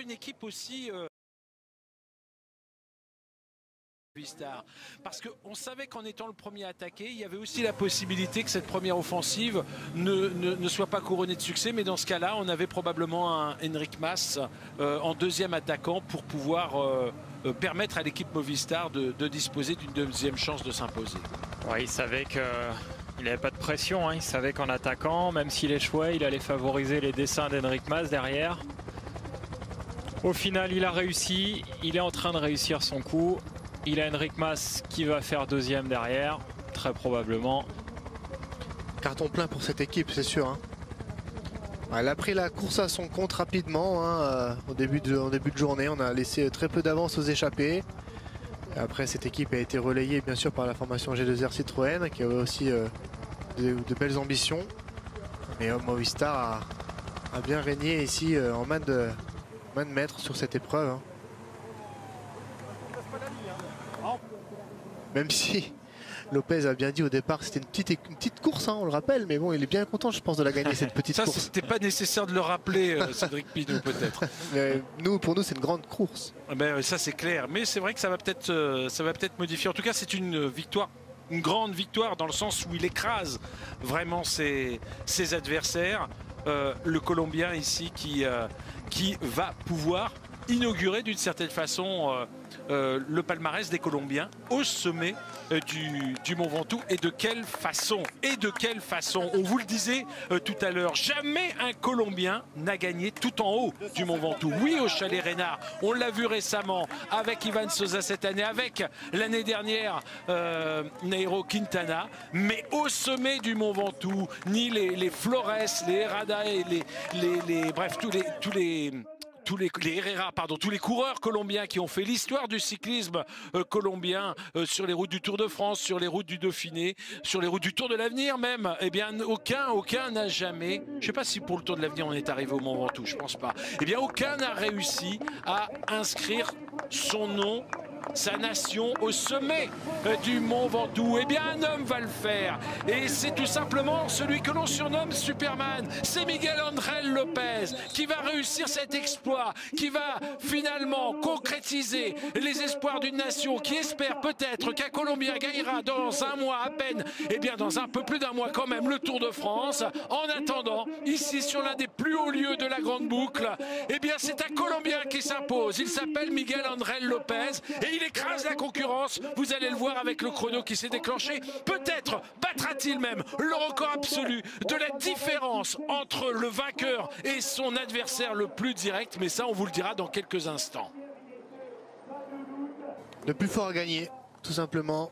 une équipe aussi Movistar. Parce qu'on savait qu'en étant le premier attaqué, il y avait aussi la possibilité que cette première offensive ne soit pas couronnée de succès. Mais dans ce cas-là, on avait probablement un Enric Mas en deuxième attaquant pour pouvoir permettre à l'équipe Movistar de disposer d'une deuxième chance de s'imposer. Ouais, il savait qu'il n'avait pas de pression. Hein. Il savait qu'en attaquant, même s'il échouait, il allait favoriser les dessins d'Enric Mas derrière. Au final, il a réussi. Il est en train de réussir son coup. Il a Enric Mas qui va faire deuxième derrière, très probablement. Carton plein pour cette équipe, c'est sûr. Hein. Elle a pris la course à son compte rapidement. Hein. Au début de journée, on a laissé très peu d'avance aux échappés. Et après, cette équipe a été relayée bien sûr par la formation G2R Citroën, qui avait aussi de belles ambitions. Mais Movistar a bien régné ici en main de maître sur cette épreuve. Hein. Même si Lopez a bien dit au départ que c'était une petite course, hein, on le rappelle, mais bon, il est bien content, je pense, de la gagner, cette petite course. Ça, c'était pas nécessaire de le rappeler, Cédric Pinault, peut-être. Pour nous, c'est une grande course. Ben, ça, c'est clair. Mais c'est vrai que ça va peut-être modifier. En tout cas, c'est une victoire, une grande victoire, dans le sens où il écrase vraiment ses adversaires. Le Colombien ici qui va pouvoir inaugurer d'une certaine façon le palmarès des Colombiens au sommet du Mont Ventoux. Et de quelle façon! Et de quelle façon! On vous le disait tout à l'heure, jamais un Colombien n'a gagné tout en haut du Mont Ventoux. Oui, au Chalet Reynard, on l'a vu récemment avec Ivan Sosa cette année, avec l'année dernière Nairo Quintana, mais au sommet du Mont Ventoux, ni les Flores, les Herrada et bref, tous les Herrera, pardon, tous les coureurs colombiens qui ont fait l'histoire du cyclisme colombien sur les routes du Tour de France, sur les routes du Dauphiné, sur les routes du Tour de l'Avenir même, eh bien aucun n'a jamais, je ne sais pas si pour le Tour de l'Avenir on est arrivé au Mont Ventoux, je pense pas, eh bien aucun n'a réussi à inscrire son nom, sa nation au sommet du Mont Ventoux. Eh bien un homme va le faire, et c'est tout simplement celui que l'on surnomme Superman. C'est Miguel Ángel López qui va réussir cet exploit, qui va finalement concrétiser les espoirs d'une nation qui espère peut-être qu'un Colombien gagnera dans un mois à peine, eh bien dans un peu plus d'un mois quand même, le Tour de France. En attendant, ici sur l'un des plus hauts lieux de la Grande Boucle, eh bien c'est un Colombien qui s'impose. Il s'appelle Miguel Ángel López et il écrase la concurrence. Vous allez le voir avec le chrono qui s'est déclenché. Peut-être battra-t-il même le record absolu de la différence entre le vainqueur et son adversaire le plus direct. Mais ça, on vous le dira dans quelques instants. Le plus fort à gagner, tout simplement.